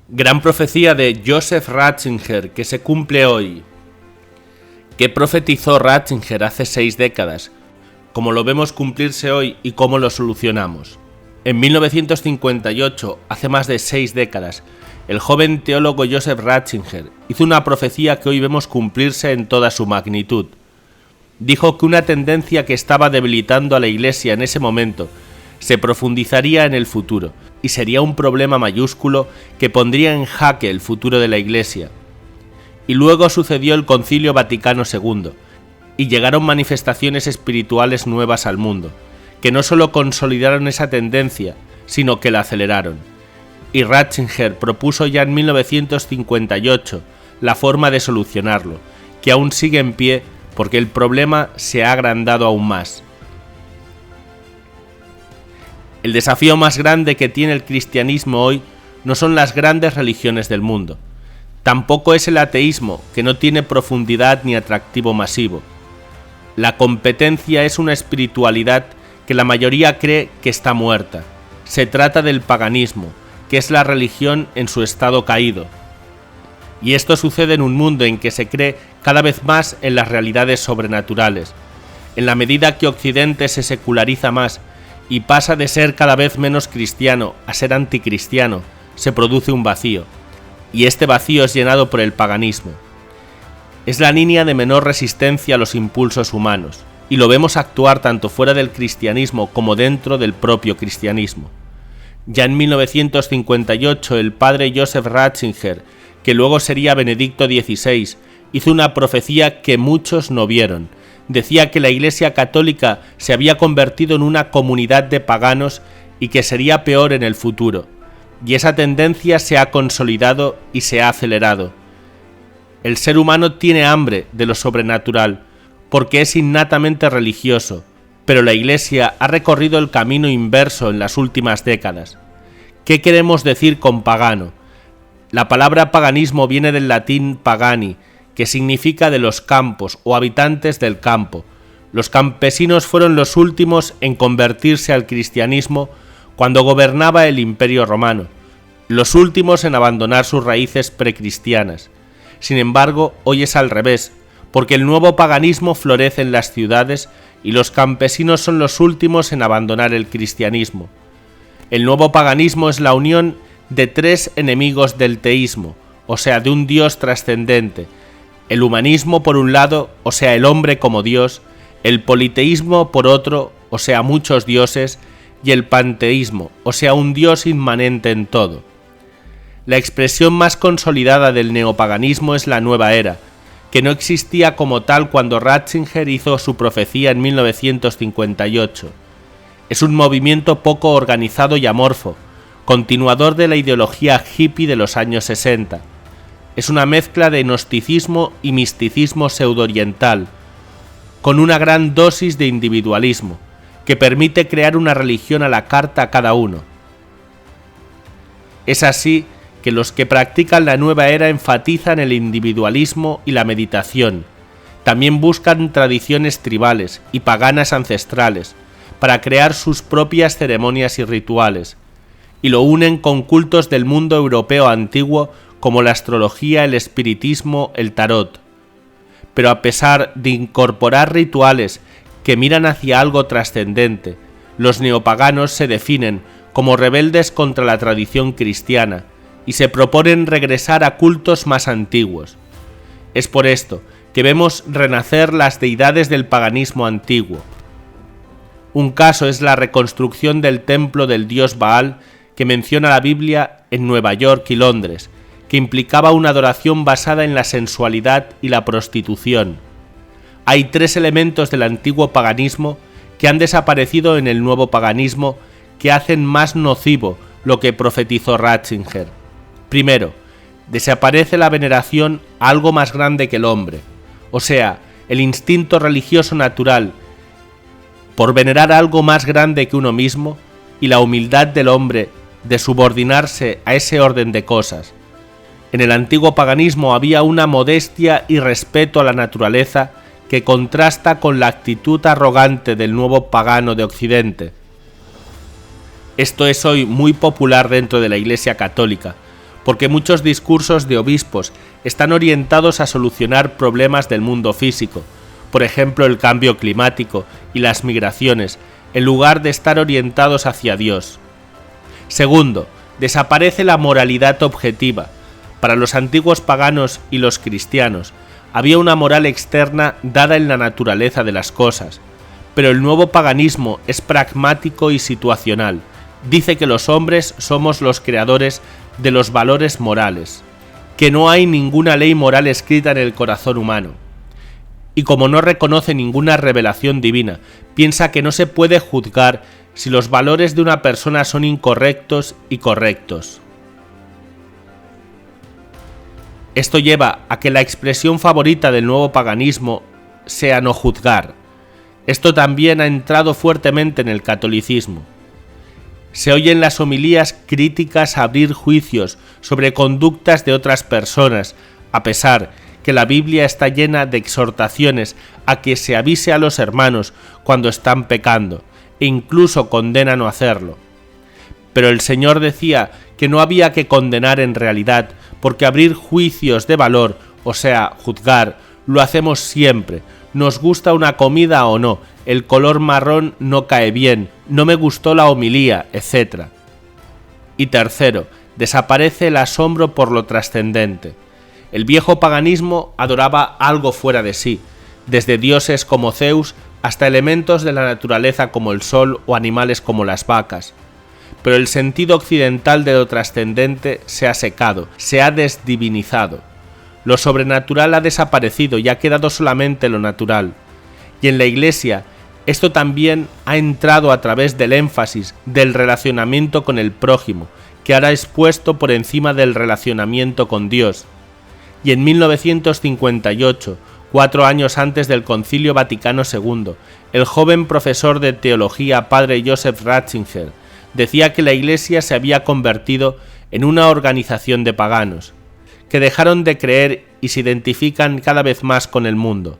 Gran profecía de Joseph Ratzinger que se cumple hoy. ¿Qué profetizó Ratzinger hace 6 décadas? ¿Cómo lo vemos cumplirse hoy y cómo lo solucionamos? En 1958, hace más de 6 décadas, el joven teólogo Joseph Ratzinger hizo una profecía que hoy vemos cumplirse en toda su magnitud. Dijo que una tendencia que estaba debilitando a la Iglesia en ese momento se profundizaría en el futuro y sería un problema mayúsculo que pondría en jaque el futuro de la Iglesia. Y luego sucedió el Concilio Vaticano II y llegaron manifestaciones espirituales nuevas al mundo, que no solo consolidaron esa tendencia, sino que la aceleraron. Y Ratzinger propuso ya en 1958 la forma de solucionarlo, que aún sigue en pie porque el problema se ha agrandado aún más. El desafío más grande que tiene el cristianismo hoy no son las grandes religiones del mundo. Tampoco es el ateísmo, que no tiene profundidad ni atractivo masivo. La competencia es una espiritualidad que la mayoría cree que está muerta. Se trata del paganismo, que es la religión en su estado caído. Y esto sucede en un mundo en que se cree cada vez más en las realidades sobrenaturales. En la medida que Occidente se seculariza más y pasa de ser cada vez menos cristiano a ser anticristiano, se produce un vacío, y este vacío es llenado por el paganismo. Es la línea de menor resistencia a los impulsos humanos, y lo vemos actuar tanto fuera del cristianismo como dentro del propio cristianismo. Ya en 1958 el padre Joseph Ratzinger, que luego sería Benedicto XVI, hizo una profecía que muchos no vieron. Decía que la Iglesia Católica se había convertido en una comunidad de paganos y que sería peor en el futuro. Y esa tendencia se ha consolidado y se ha acelerado. El ser humano tiene hambre de lo sobrenatural, porque es innatamente religioso, pero la Iglesia ha recorrido el camino inverso en las últimas décadas. ¿Qué queremos decir con pagano? La palabra paganismo viene del latín pagani, que significa de los campos o habitantes del campo. Los campesinos fueron los últimos en convertirse al cristianismo cuando gobernaba el Imperio Romano, los últimos en abandonar sus raíces precristianas. Sin embargo, hoy es al revés, porque el nuevo paganismo florece en las ciudades y los campesinos son los últimos en abandonar el cristianismo. El nuevo paganismo es la unión de 3 enemigos del teísmo, o sea, de un Dios trascendente: el humanismo por un lado, o sea, el hombre como Dios; el politeísmo por otro, o sea, muchos dioses; y el panteísmo, o sea, un Dios inmanente en todo. La expresión más consolidada del neopaganismo es la Nueva Era, que no existía como tal cuando Ratzinger hizo su profecía en 1958. Es un movimiento poco organizado y amorfo, continuador de la ideología hippie de los años 60. Es una mezcla de gnosticismo y misticismo pseudo-oriental, con una gran dosis de individualismo, que permite crear una religión a la carta a cada uno. Es así que los que practican la nueva era enfatizan el individualismo y la meditación. También buscan tradiciones tribales y paganas ancestrales para crear sus propias ceremonias y rituales, y lo unen con cultos del mundo europeo antiguo como la astrología, el espiritismo, el tarot. Pero a pesar de incorporar rituales que miran hacia algo trascendente, los neopaganos se definen como rebeldes contra la tradición cristiana y se proponen regresar a cultos más antiguos. Es por esto que vemos renacer las deidades del paganismo antiguo. Un caso es la reconstrucción del templo del dios Baal que menciona la Biblia en Nueva York y Londres, que implicaba una adoración basada en la sensualidad y la prostitución. Hay 3 elementos del antiguo paganismo que han desaparecido en el nuevo paganismo que hacen más nocivo lo que profetizó Ratzinger. Primero, desaparece la veneración a algo más grande que el hombre, o sea, el instinto religioso natural por venerar a algo más grande que uno mismo, y la humildad del hombre de subordinarse a ese orden de cosas. En el antiguo paganismo había una modestia y respeto a la naturaleza que contrasta con la actitud arrogante del nuevo pagano de Occidente. Esto es hoy muy popular dentro de la Iglesia Católica, porque muchos discursos de obispos están orientados a solucionar problemas del mundo físico, por ejemplo el cambio climático y las migraciones, en lugar de estar orientados hacia Dios. Segundo, desaparece la moralidad objetiva. Para los antiguos paganos y los cristianos, había una moral externa dada en la naturaleza de las cosas, pero el nuevo paganismo es pragmático y situacional. Dice que los hombres somos los creadores de los valores morales, que no hay ninguna ley moral escrita en el corazón humano. Y como no reconoce ninguna revelación divina, piensa que no se puede juzgar si los valores de una persona son incorrectos y correctos. Esto lleva a que la expresión favorita del nuevo paganismo sea no juzgar. Esto también ha entrado fuertemente en el catolicismo. Se oyen las homilías críticas a abrir juicios sobre conductas de otras personas, a pesar que la Biblia está llena de exhortaciones a que se avise a los hermanos cuando están pecando, e incluso condena no hacerlo. Pero el Señor decía que no había que condenar en realidad, porque abrir juicios de valor, o sea, juzgar, lo hacemos siempre. Nos gusta una comida o no, el color marrón no cae bien, no me gustó la homilía, etc. Y tercero, desaparece el asombro por lo trascendente. El viejo paganismo adoraba algo fuera de sí, desde dioses como Zeus hasta elementos de la naturaleza como el sol o animales como las vacas. Pero el sentido occidental de lo trascendente se ha secado, se ha desdivinizado. Lo sobrenatural ha desaparecido y ha quedado solamente lo natural. Y en la Iglesia, esto también ha entrado a través del énfasis del relacionamiento con el prójimo, que ahora es puesto por encima del relacionamiento con Dios. Y en 1958, 4 años antes del Concilio Vaticano II, el joven profesor de teología padre Joseph Ratzinger decía que la Iglesia se había convertido en una organización de paganos, que dejaron de creer y se identifican cada vez más con el mundo,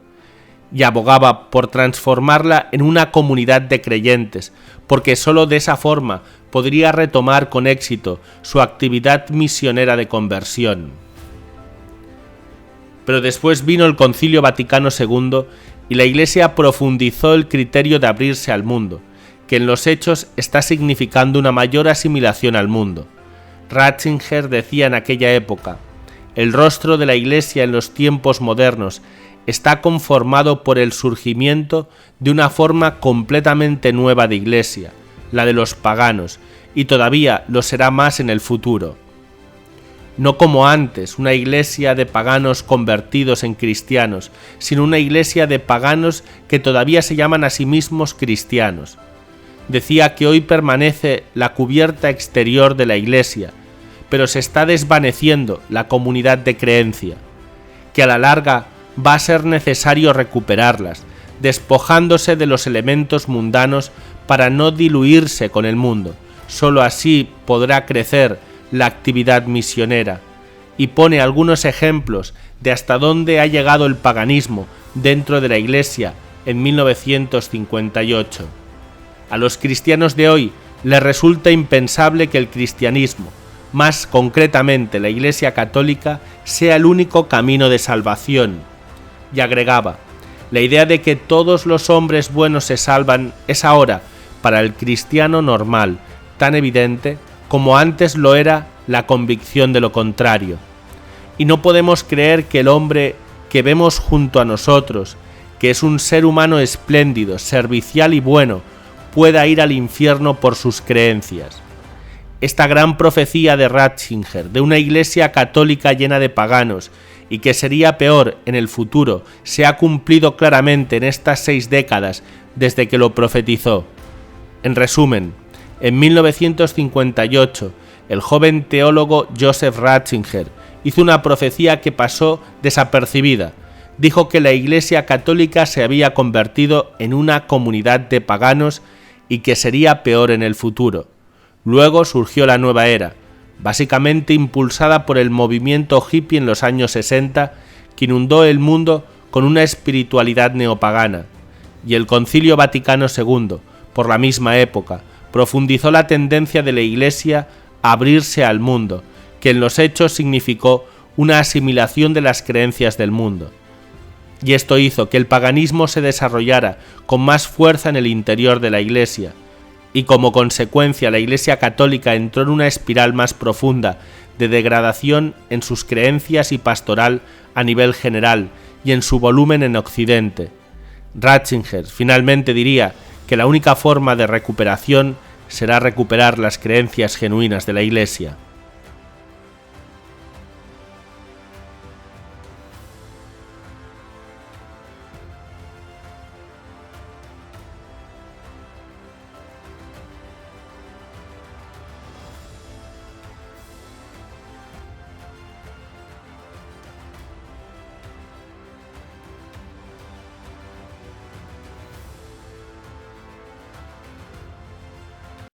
y abogaba por transformarla en una comunidad de creyentes, porque sólo de esa forma podría retomar con éxito su actividad misionera de conversión. Pero después vino el Concilio Vaticano II y la Iglesia profundizó el criterio de abrirse al mundo, que en los hechos está significando una mayor asimilación al mundo. Ratzinger decía en aquella época: el rostro de la Iglesia en los tiempos modernos está conformado por el surgimiento de una forma completamente nueva de Iglesia, la de los paganos, y todavía lo será más en el futuro. No como antes, una iglesia de paganos convertidos en cristianos, sino una iglesia de paganos que todavía se llaman a sí mismos cristianos. Decía que hoy permanece la cubierta exterior de la iglesia, pero se está desvaneciendo la comunidad de creencia, que a la larga va a ser necesario recuperarlas, despojándose de los elementos mundanos para no diluirse con el mundo. Solo así podrá crecer la actividad misionera, y pone algunos ejemplos de hasta dónde ha llegado el paganismo dentro de la Iglesia en 1958. A los cristianos de hoy les resulta impensable que el cristianismo, más concretamente la Iglesia católica, sea el único camino de salvación. Y agregaba: la idea de que todos los hombres buenos se salvan es ahora, para el cristiano normal, tan evidente como antes lo era la convicción de lo contrario. Y no podemos creer que el hombre que vemos junto a nosotros, que es un ser humano espléndido, servicial y bueno, pueda ir al infierno por sus creencias. Esta gran profecía de Ratzinger, de una iglesia católica llena de paganos, y que sería peor en el futuro, se ha cumplido claramente en estas 6 décadas desde que lo profetizó. En resumen, en 1958, el joven teólogo Joseph Ratzinger hizo una profecía que pasó desapercibida. Dijo que la Iglesia católica se había convertido en una comunidad de paganos y que sería peor en el futuro. Luego surgió la nueva era, básicamente impulsada por el movimiento hippie en los años 60, que inundó el mundo con una espiritualidad neopagana, y el Concilio Vaticano II, por la misma época, profundizó la tendencia de la Iglesia a abrirse al mundo, que en los hechos significó una asimilación de las creencias del mundo. Y esto hizo que el paganismo se desarrollara con más fuerza en el interior de la Iglesia, y como consecuencia la Iglesia católica entró en una espiral más profunda de degradación en sus creencias y pastoral a nivel general y en su volumen en Occidente. Ratzinger finalmente diría que la única forma de recuperación será recuperar las creencias genuinas de la Iglesia.